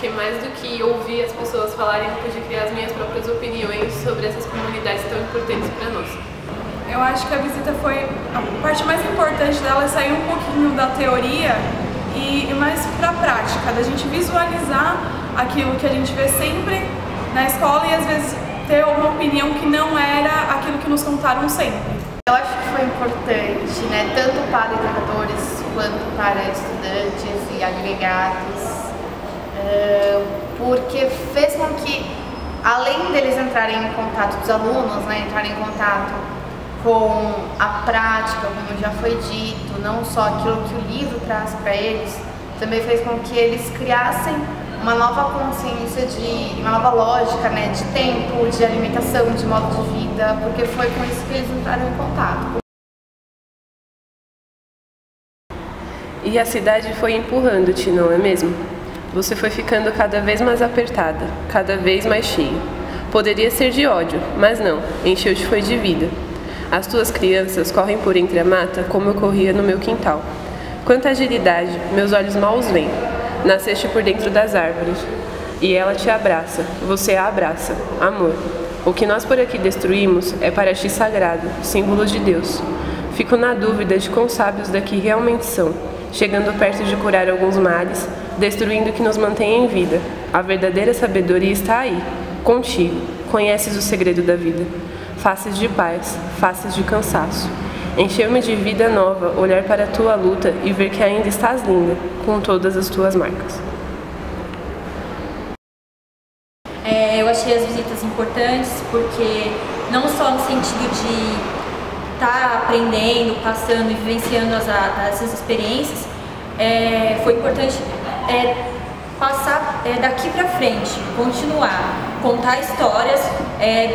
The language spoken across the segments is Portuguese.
porque mais do que ouvir as pessoas falarem, eu pude criar as minhas próprias opiniões sobre essas comunidades tão importantes para nós. Eu acho que a visita foi a parte mais importante dela, é sair um pouquinho da teoria e mais para a prática, da gente visualizar aquilo que a gente vê sempre na escola e às vezes ter uma opinião que não era aquilo que nos contaram sempre. Eu acho que foi importante, né, tanto para educadores quanto para estudantes e agregados, porque fez com que, além deles entrarem em contato, dos alunos, né, entrarem em contato com a prática, como já foi dito, não só aquilo que o livro traz para eles, também fez com que eles criassem uma nova consciência, uma nova lógica, né, de tempo, de alimentação, de modo de vida, porque foi com isso que eles entraram em contato. E a cidade foi empurrando-te, não é mesmo? Você foi ficando cada vez mais apertada, cada vez mais cheia. Poderia ser de ódio, mas não, encheu-te foi de vida. As tuas crianças correm por entre a mata como eu corria no meu quintal. Quanta agilidade, meus olhos mal os veem. Nasceste por dentro das árvores, e ela te abraça, você a abraça, amor. O que nós por aqui destruímos é para ti sagrado, símbolo de Deus. Fico na dúvida de quão sábios daqui realmente são, chegando perto de curar alguns males, destruindo o que nos mantém em vida. A verdadeira sabedoria está aí, contigo, conheces o segredo da vida. Faces de paz, faces de cansaço. Encheu-me de vida nova olhar para a tua luta e ver que ainda estás linda, com todas as tuas marcas. Eu achei as visitas importantes porque não só no sentido de estar aprendendo, passando e vivenciando essas experiências, foi importante passar daqui para frente, continuar, contar histórias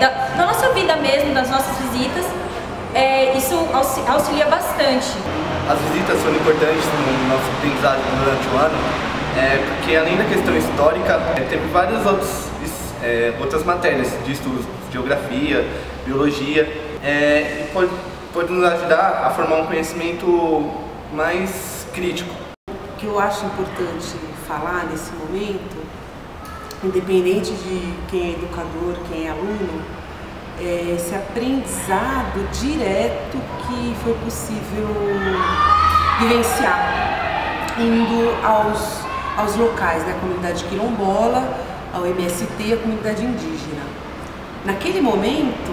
da nossa vida mesmo, das nossas visitas. Isso auxilia bastante. As visitas foram importantes no nosso aprendizado durante o ano, porque além da questão histórica, teve várias outras matérias de estudos, geografia, biologia, e pode nos ajudar a formar um conhecimento mais crítico. O que eu acho importante falar nesse momento, independente de quem é educador, quem é aluno, esse aprendizado direto que foi possível vivenciar, indo aos locais, né, a comunidade quilombola, ao MST, a comunidade indígena. Naquele momento,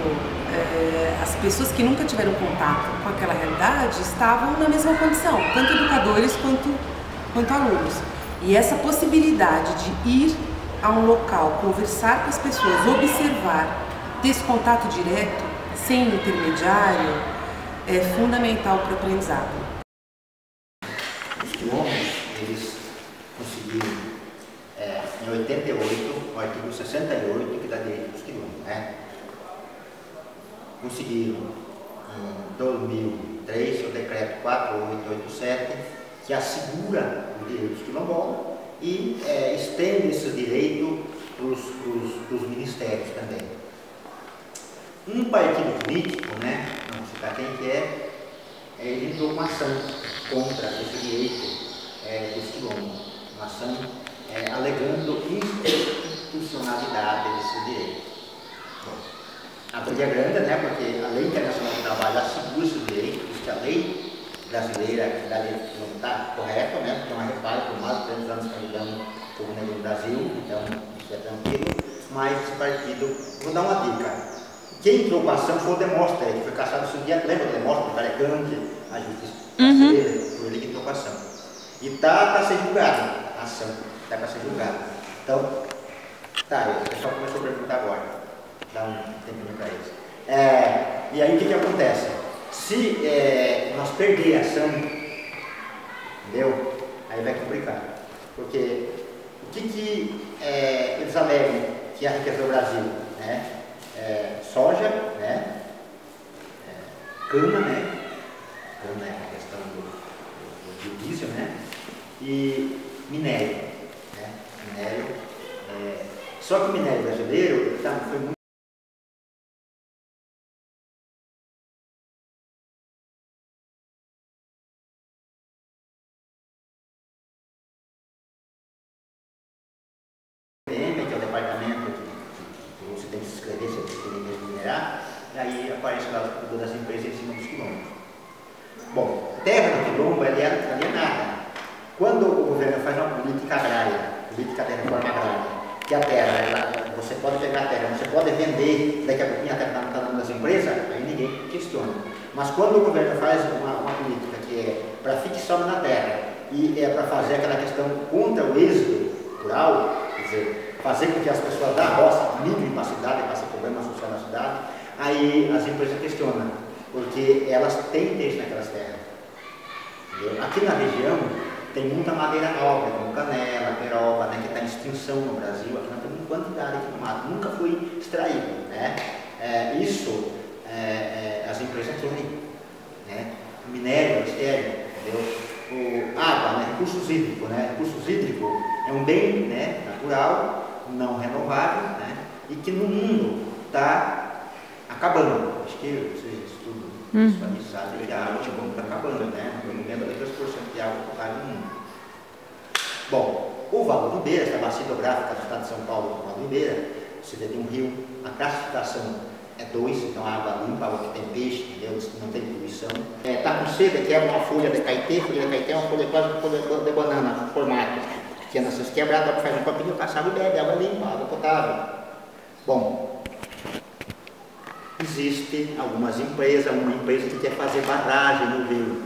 as pessoas que nunca tiveram contato com aquela realidade estavam na mesma condição, tanto educadores quanto alunos. E essa possibilidade de ir a um local, conversar com as pessoas, observar, ter esse contato direto, sem intermediário, é fundamental para o aprendizado. Os quilombos, eles conseguiram, em 88, o artigo 68, que dá direito aos quilombos, né? Conseguiram, em 2003, o decreto 4887, que assegura o direito dos quilombolas e estende esse direito para os ministérios também. Um partido político, né, não vou citar quem que ele entrou com uma ação contra esse direito dos quilombos, uma ação alegando inconstitucionalidade desse direito. Bom, a briga é grande, né, porque a Lei Internacional do Trabalho assegura esse direito, diz que a lei brasileira não está correta, né, porque é uma repara por mais de 300 anos caminhando por meio do Brasil, então isso é tranquilo, mas esse partido, vou dar uma dica. Quem entrou com a ação foi o Demóstenes, que foi caçado esse dia, lembra do Demóstenes, o cara é grande, a justiça brasileira, foi ele que entrou com a ação. E está para ser julgado a ação, está para ser julgado. Então, tá, o pessoal começou a perguntar agora, dá um tempinho para eles. E aí o que acontece? Se nós perder a ação, entendeu? Aí vai complicar. Porque o que eles alegam que é a riqueza do Brasil, né? Soja, né? Cana, né? Cana é a questão do diesel, né? E minério, né? Minério. Só que o minério brasileiro foi muito trabalhar, e aí aparece lá o das empresas em cima dos quilombos. Bom, terra do quilombo ali é nada. Quando o governo faz uma política agrária, política de reforma agrária, que a terra, você pode pegar a terra, você pode vender, daqui a pouquinho a terra está na mão das empresas, aí ninguém questiona. Mas quando o governo faz uma política que é para fixar na terra e é para fazer aquela questão contra o êxodo rural, quer dizer, fazer com que as pessoas da roça migrem para a cidade, para ser problema social na cidade, aí as empresas questionam, porque elas têm interesse naquelas terras. Entendeu? Aqui na região tem muita madeira nobre, como canela, peroba, né, que está em extinção no Brasil. Aqui nós temos quantidade aqui no mato, nunca foi extraído. Né? Isso as empresas querem, né? Minério, estéreo, entendeu? Água, né? Recursos hídricos. Né? Recursos hídricos é um bem, né, natural, não renovável, né? E que no mundo está acabando. Acho que vocês estudam. Isso sabe que a água está acabando, né? Pelo menos 2% de água total no mundo. Bom, o Vale do Ribeira, essa bacia hidrográfica do estado de São Paulo, o Vale do Ribeira, você vê de um rio, a classificação é 2, então a água limpa, a água que tem peixe, entendeu? Não tem poluição. Tá com sede, que é uma folha de caetê, folha de caetê é uma folha quase uma folha de banana, formato, pequena, se quebrar, dá para fazer um copinho, passar e bebe, água limpa, água potável. Bom, existe algumas empresas, uma empresa que quer fazer barragem no rio.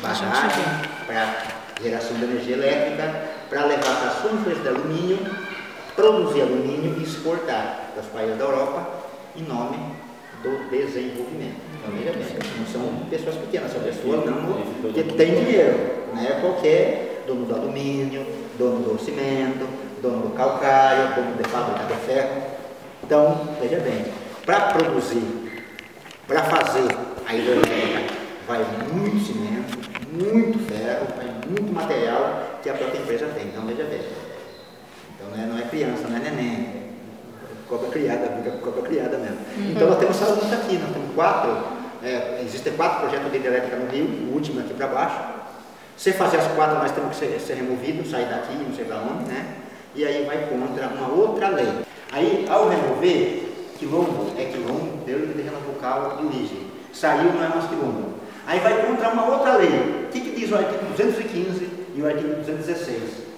Barragem para geração de energia elétrica, para levar para sua empresa de alumínio, produzir alumínio e exportar para os países da Europa em nome do desenvolvimento. Então, veja bem, não são pessoas pequenas, são pessoas não, que têm dinheiro, não é qualquer dono do alumínio, dono do cimento, dono do calcário, dono de fábrica de ferro. Então, veja bem, para produzir, para fazer a hidrelétrica, vai muito cimento, muito ferro, vai muito material que a própria empresa tem. Então, veja bem. Então, não é criança, não é neném. Cobra criada mesmo. Então, nós temos essa luta aqui. Nós temos existem 4 projetos de hidrelétrica no Rio, o último aqui para baixo. Se fazer as 4, nós temos que ser removidos, sair daqui, não sei para onde, né? E aí vai contra uma outra lei. Aí, ao remover, quilombo é quilombo, Deus de região vocal de origem. Saiu, não é mais quilombo. Aí vai contra uma outra lei. O que diz o artigo 215 e o artigo 216?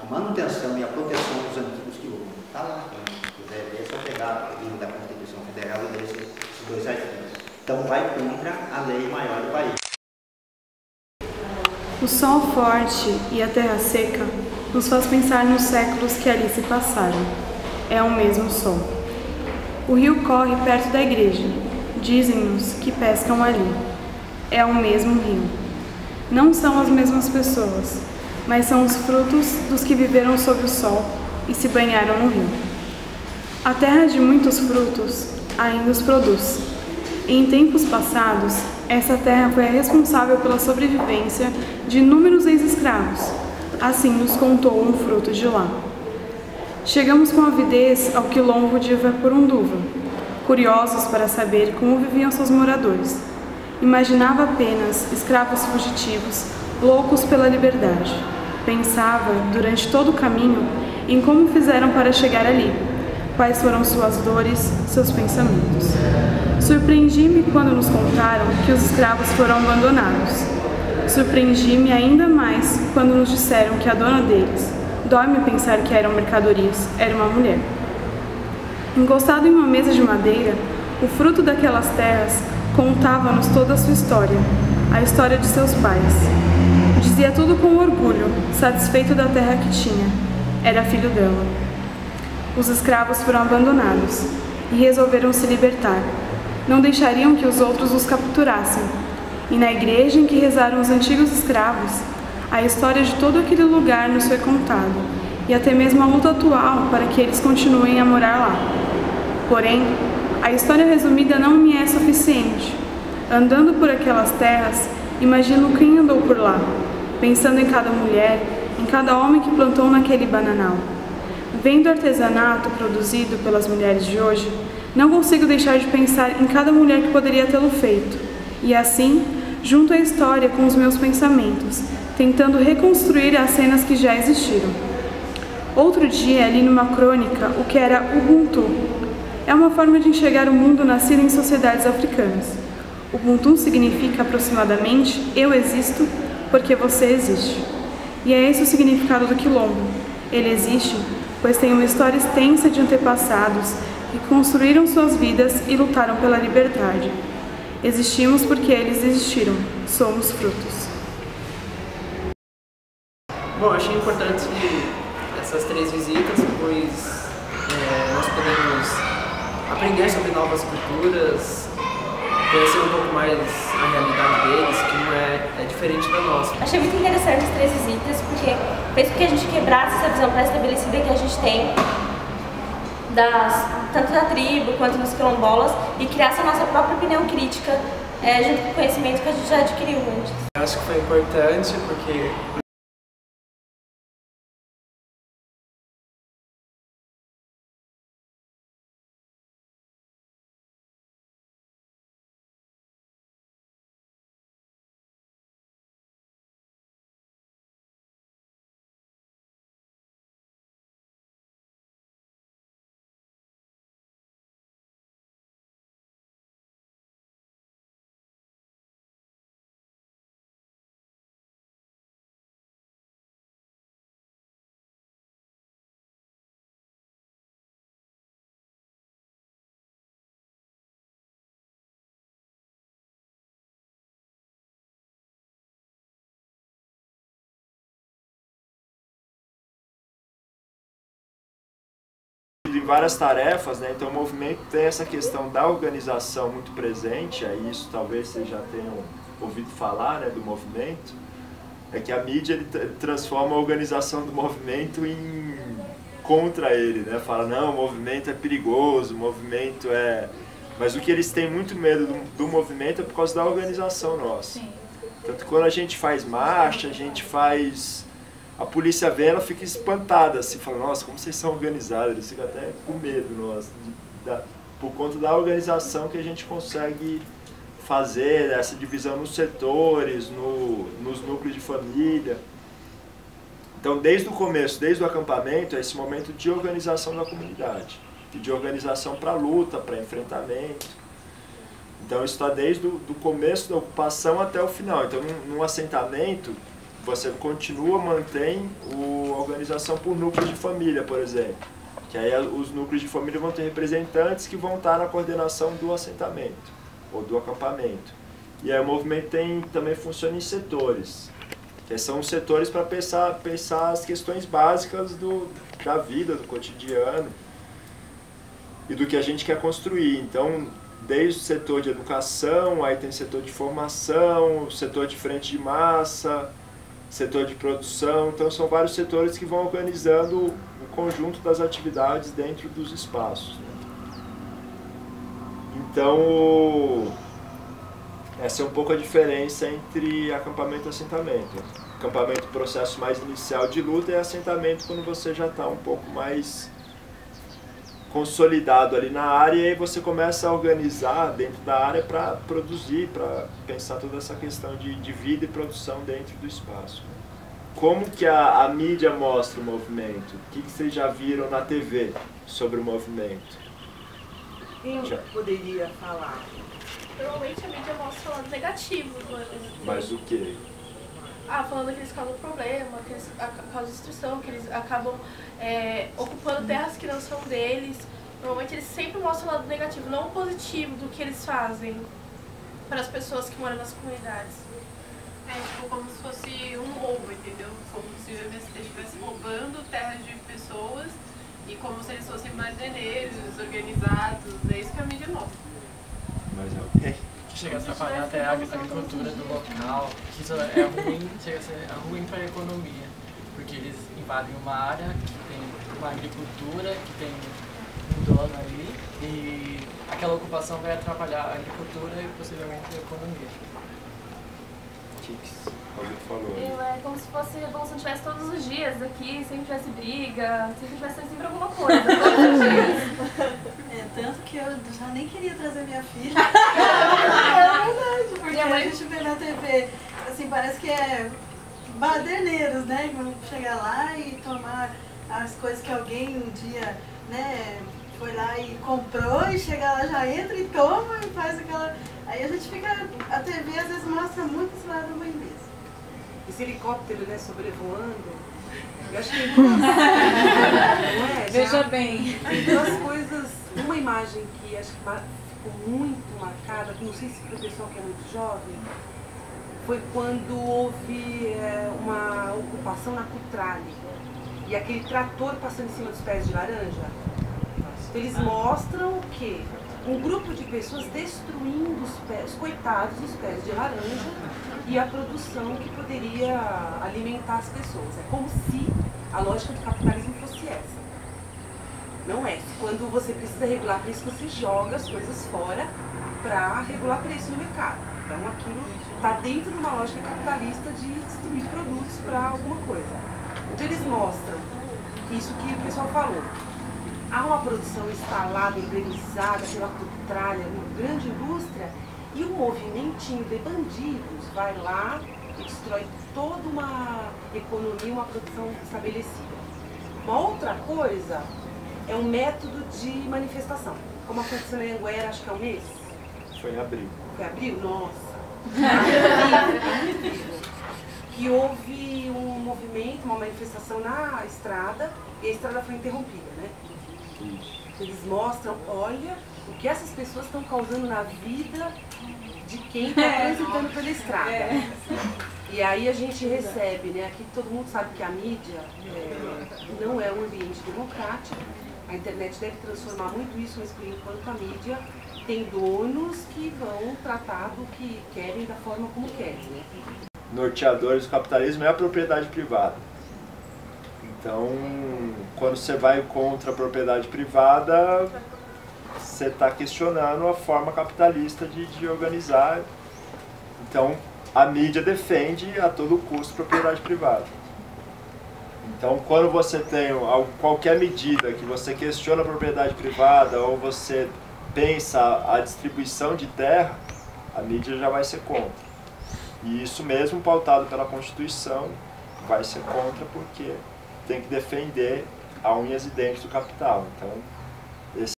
A manutenção e a proteção dos antigos quilombos. Está lá. Se quiser ver, é só pegar o livro da Constituição Federal e ler esses 2 artigos. Então vai contra a lei maior do país. O sol forte e a terra seca nos faz pensar nos séculos que ali se passaram. É o mesmo sol. O rio corre perto da igreja. Dizem-nos que pescam ali. É o mesmo rio. Não são as mesmas pessoas, mas são os frutos dos que viveram sob o sol e se banharam no rio. A terra de muitos frutos ainda os produz. Em tempos passados, essa terra foi a responsável pela sobrevivência de inúmeros ex-escravos. Assim nos contou um fruto de lá. Chegamos com avidez ao quilombo de Ivapurunduva, curiosos para saber como viviam seus moradores. Imaginava apenas escravos fugitivos, loucos pela liberdade. Pensava, durante todo o caminho, em como fizeram para chegar ali, quais foram suas dores, seus pensamentos. Surpreendi-me quando nos contaram que os escravos foram abandonados. Surpreendi-me ainda mais quando nos disseram que a dona deles, dói-me pensar que eram mercadorias, era uma mulher. Encostado em uma mesa de madeira, o fruto daquelas terras contava-nos toda a sua história, a história de seus pais. Dizia tudo com orgulho, satisfeito da terra que tinha. Era filho dela. Os escravos foram abandonados e resolveram se libertar. Não deixariam que os outros os capturassem. E na igreja em que rezaram os antigos escravos, a história de todo aquele lugar nos foi contada, e até mesmo a luta atual para que eles continuem a morar lá. Porém, a história resumida não me é suficiente. Andando por aquelas terras, imagino quem andou por lá, pensando em cada mulher, em cada homem que plantou naquele bananal. Vendo o artesanato produzido pelas mulheres de hoje, não consigo deixar de pensar em cada mulher que poderia tê-lo feito. E assim, junto a história com os meus pensamentos, tentando reconstruir as cenas que já existiram. Outro dia, li numa crônica o que era Ubuntu. É uma forma de enxergar o mundo nascido em sociedades africanas. Ubuntu significa aproximadamente eu existo porque você existe. E é esse o significado do Quilombo. Ele existe pois tem uma história extensa de antepassados que construíram suas vidas e lutaram pela liberdade. Existimos porque eles existiram. Somos frutos. Bom, achei importante essas 3 visitas, pois nós podemos aprender sobre novas culturas, conhecer um pouco mais a realidade deles, que não é diferente da nossa. Achei muito interessante as 3 visitas, porque fez com que a gente quebrasse essa visão pré-estabelecida que a gente tem, tanto da tribo quanto dos quilombolas, e criasse a nossa própria opinião crítica, junto com o conhecimento que a gente já adquiriu antes. Eu acho que foi importante, porque de várias tarefas, né? Então o movimento tem essa questão da organização muito presente, aí isso talvez vocês já tenham ouvido falar, né, do movimento, é que a mídia ele transforma a organização do movimento em contra ele, né? Fala, não, o movimento é perigoso, o movimento é... Mas o que eles têm muito medo do movimento é por causa da organização nossa. Sim. Tanto que quando a gente faz marcha, a gente faz... A polícia vê, ela fica espantada, assim, fala, nossa, como vocês são organizados, eles ficam até com medo, nossa, por conta da organização que a gente consegue fazer, essa divisão nos setores, nos núcleos de família. Então, desde o começo, desde o acampamento, é esse momento de organização da comunidade, e de organização para luta, para enfrentamento. Então, isso está desde o começo da ocupação até o final. Então, num assentamento, você continua, mantém a organização por núcleos de família, por exemplo. Que aí os núcleos de família vão ter representantes que vão estar na coordenação do assentamento, ou do acampamento. E aí o movimento também funciona em setores, que são os setores para pensar as questões básicas da vida, do cotidiano, e do que a gente quer construir. Então, desde o setor de educação, aí tem setor de formação, setor de frente de massa, setor de produção, então são vários setores que vão organizando o conjunto das atividades dentro dos espaços. Então, essa é um pouco a diferença entre acampamento e assentamento. Acampamento, processo mais inicial de luta, e assentamento quando você já está um pouco mais consolidado ali na área, e aí você começa a organizar dentro da área para produzir, para pensar toda essa questão de vida e produção dentro do espaço. Como que a mídia mostra o movimento? O que vocês já viram na TV sobre o movimento? Quem poderia falar? Normalmente a mídia mostra o lado negativo. Mas o quê? Falando que eles causam problema, que eles causam destruição, que eles acabam ocupando terras que não são deles. Normalmente eles sempre mostram o lado negativo, não o positivo do que eles fazem para as pessoas que moram nas comunidades. É tipo como se fosse um roubo, entendeu? Como se o MST estivesse roubando terras de pessoas e como se eles fossem marceneiros, desorganizados. É isso que a mídia mostra. Mas é ok. Chega a atrapalhar até a agricultura do local, que isso é ruim, chega a ser ruim para a economia, porque eles invadem uma área que tem uma agricultura, que tem um dono ali, e aquela ocupação vai atrapalhar a agricultura e possivelmente a economia. Alguém falou. É como se fosse como se não tivesse todos os dias aqui, sempre tivesse briga, sempre tivesse sempre alguma coisa, todos os dias. Tanto que eu já nem queria trazer minha filha. É verdade, porque a gente vê na TV, assim, parece que é baderneiros, né? Que vão chegar lá e tomar as coisas que alguém um dia, né, foi lá e comprou e chega lá, já entra e toma e faz aquela... Aí a gente fica... A TV às vezes mostra muito esse lado ruim mesmo. Esse helicóptero, né, sobrevoando, eu acho que é não é? Veja bem. Tem duas coisas, uma imagem que acho que ficou muito marcada, não sei se para o pessoal que é muito jovem, foi quando houve uma ocupação na Cutrale e aquele trator passando em cima dos pés de laranja. Eles mostram o quê? Um grupo de pessoas destruindo os coitados dos pés de laranja e a produção que poderia alimentar as pessoas. É como se a lógica do capitalismo fosse essa. Não é. Quando você precisa regular preço, você joga as coisas fora para regular preço no mercado. Então aquilo está dentro de uma lógica capitalista de distribuir produtos para alguma coisa. Então eles mostram isso que o pessoal falou. Há uma produção instalada, organizada pela Cutralha, uma grande indústria, e um movimentinho de bandidos vai lá e destrói toda uma economia, uma produção estabelecida. Uma outra coisa é um método de manifestação. Como aconteceu na Anhanguera, acho que há um mês. Foi em abril. Foi em abril? Nossa! Que houve um movimento, uma manifestação na estrada, e a estrada foi interrompida, né? Eles mostram, olha, o que essas pessoas estão causando na vida de quem está transitando pela estrada. E aí a gente recebe, né? Aqui todo mundo sabe que a mídia não é um ambiente democrático. A internet deve transformar muito isso, mas por enquanto a mídia tem donos que vão tratar do que querem da forma como querem, né? Norteadores do capitalismo é a propriedade privada. Então, quando você vai contra a propriedade privada, você está questionando a forma capitalista de organizar. Então, a mídia defende a todo custo a propriedade privada. Então, quando você tem qualquer medida que você questiona a propriedade privada ou você pensa a distribuição de terra, a mídia já vai ser contra. E isso mesmo pautado pela Constituição vai ser contra porque tem que defender a unhas e dentes do capital. Então, esse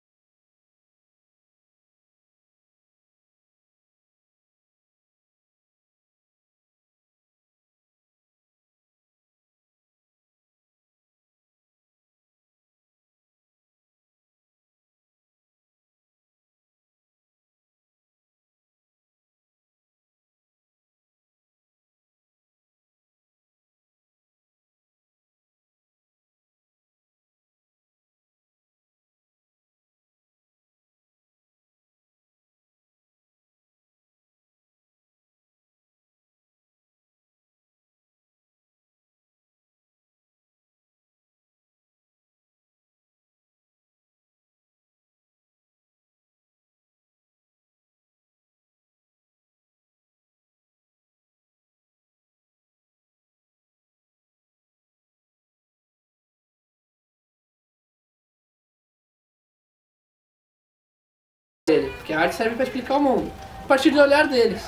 Porque a arte serve para explicar o mundo, a partir do olhar deles.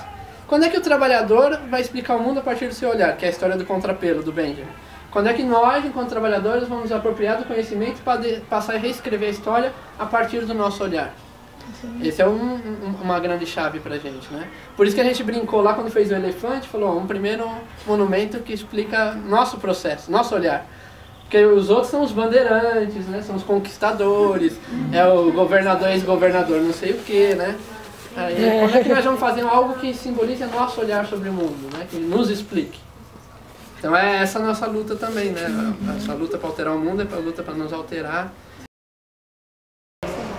Quando é que o trabalhador vai explicar o mundo a partir do seu olhar, que é a história do contrapelo, do Benjamin? Quando é que nós, enquanto trabalhadores, vamos nos apropriar do conhecimento para passar a reescrever a história a partir do nosso olhar? Esse é uma grande chave pra gente, né? Por isso que a gente brincou lá quando fez o elefante, falou, um primeiro monumento que explica nosso processo, nosso olhar. Porque os outros são os bandeirantes, né? São os conquistadores, é o governador, ex-governador, não sei o que, né? Aí, quando é que nós vamos fazer algo que simbolize nosso olhar sobre o mundo, né? Que nos explique. Então é essa a nossa luta também, né? Essa luta para alterar o mundo é a luta para nos alterar.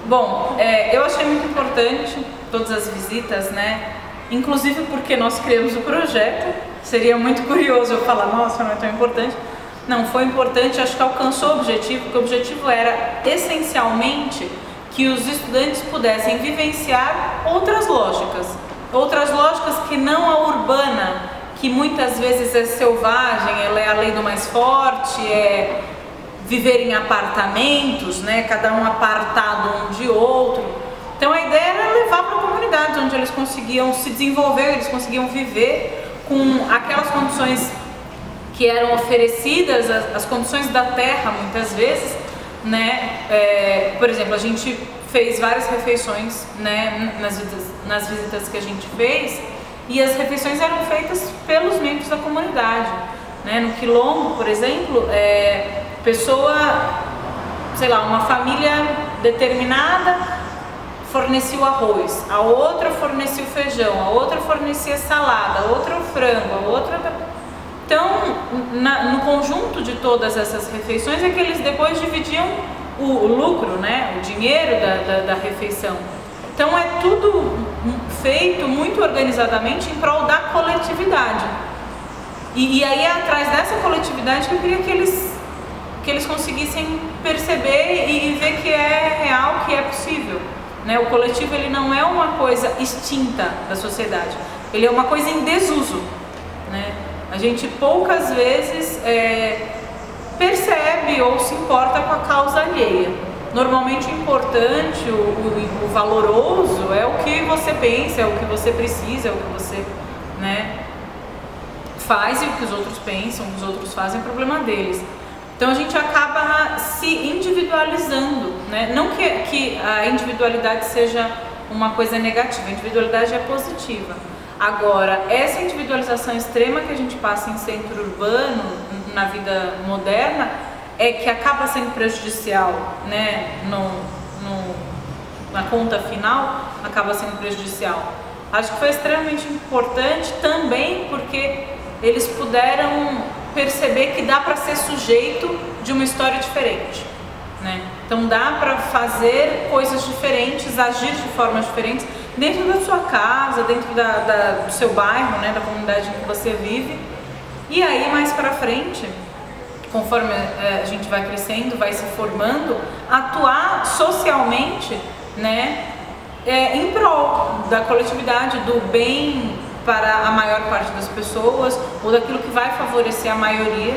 Bom, eu achei muito importante todas as visitas, né? Inclusive porque nós criamos o projeto. Seria muito curioso eu falar, nossa, não é tão importante. Não, foi importante, acho que alcançou o objetivo, porque o objetivo era, essencialmente, que os estudantes pudessem vivenciar outras lógicas que não a urbana, que muitas vezes é selvagem, ela é a lei do mais forte, é viver em apartamentos, né, cada um apartado um de outro. Então a ideia era levar para comunidades onde eles conseguiam se desenvolver, eles conseguiam viver com aquelas condições que eram oferecidas, as condições da terra muitas vezes, né? Por exemplo, a gente fez várias refeições, né, nas visitas que a gente fez, e as refeições eram feitas pelos membros da comunidade, né? No Quilombo, por exemplo, sei lá, uma família determinada fornecia o arroz, a outra fornecia o feijão, a outra fornecia salada, a outra o frango, a outra... Então, no conjunto de todas essas refeições é que eles depois dividiam o lucro, né, o dinheiro da refeição. Então é tudo feito muito organizadamente em prol da coletividade. E aí é atrás dessa coletividade que eu queria que eles conseguissem perceber e ver que é real, que é possível, né? O coletivo, ele não é uma coisa extinta da sociedade, ele é uma coisa em desuso, né? A gente poucas vezes percebe ou se importa com a causa alheia. Normalmente o importante, o valoroso é o que você pensa, é o que você precisa, é o que você, né, faz, e o que os outros pensam, o que os outros fazem é problema deles. Então a gente acaba se individualizando, né? Não que a individualidade seja uma coisa negativa, a individualidade é positiva. Agora, essa individualização extrema que a gente passa em centro urbano, na vida moderna, é que acaba sendo prejudicial, né? Na conta final, acaba sendo prejudicial. Acho que foi extremamente importante também porque eles puderam perceber que dá para ser sujeito de uma história diferente, né? Então dá para fazer coisas diferentes, agir de formas diferentes dentro da sua casa, dentro do seu bairro, né, da comunidade em que você vive. E aí mais para frente, conforme a gente vai crescendo, vai se formando, atuar socialmente, né, em prol da coletividade, do bem para a maior parte das pessoas, ou daquilo que vai favorecer a maioria,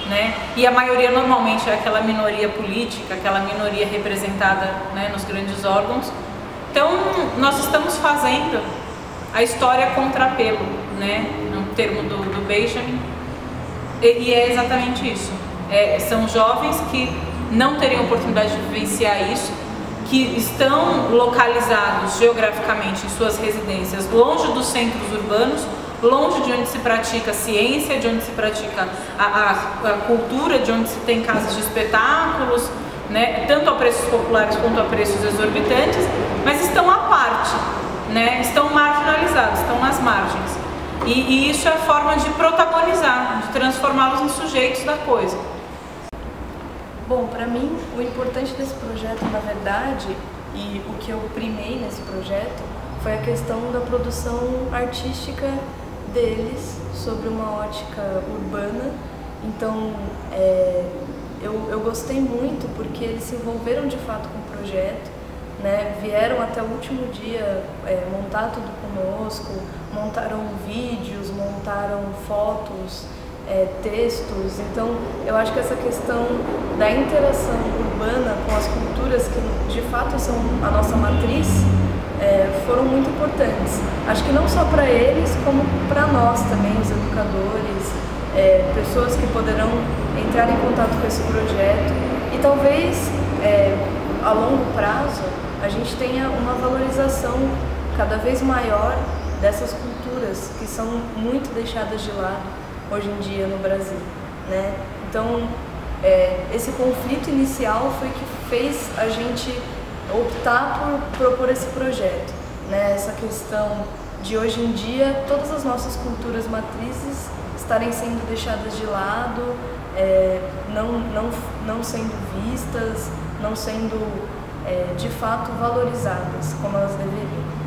né? E a maioria normalmente é aquela minoria política, aquela minoria representada, né, nos grandes órgãos. Então nós estamos fazendo a história contrapelo, né, no termo do Benjamin, e é exatamente isso. São jovens que não teriam oportunidade de vivenciar isso, que estão localizados geograficamente em suas residências, longe dos centros urbanos, longe de onde se pratica a ciência, de onde se pratica a cultura, de onde se tem casas de espetáculos, né, tanto a preços populares quanto a preços exorbitantes, mas estão à parte, né, estão marginalizados, estão nas margens. E isso é a forma de protagonizar, de transformá-los em sujeitos da coisa. Bom, para mim, o importante desse projeto, na verdade, e o que eu primei nesse projeto, foi a questão da produção artística deles sobre uma ótica urbana. Então, eu gostei muito porque eles se envolveram de fato com o projeto, né? Vieram até o último dia montar tudo conosco, montaram vídeos, montaram fotos, textos. Então eu acho que essa questão da interação urbana com as culturas que de fato são a nossa matriz foram muito importantes. Acho que não só para eles, como para nós também, os educadores, pessoas que poderão entrar em contato com esse projeto e talvez a longo prazo a gente tenha uma valorização cada vez maior dessas culturas que são muito deixadas de lado hoje em dia no Brasil, né? Então, esse conflito inicial foi que fez a gente optar por propor esse projeto, né? Essa questão de hoje em dia todas as nossas culturas matrizes estarem sendo deixadas de lado, não sendo vistas, não sendo de fato valorizadas como elas deveriam.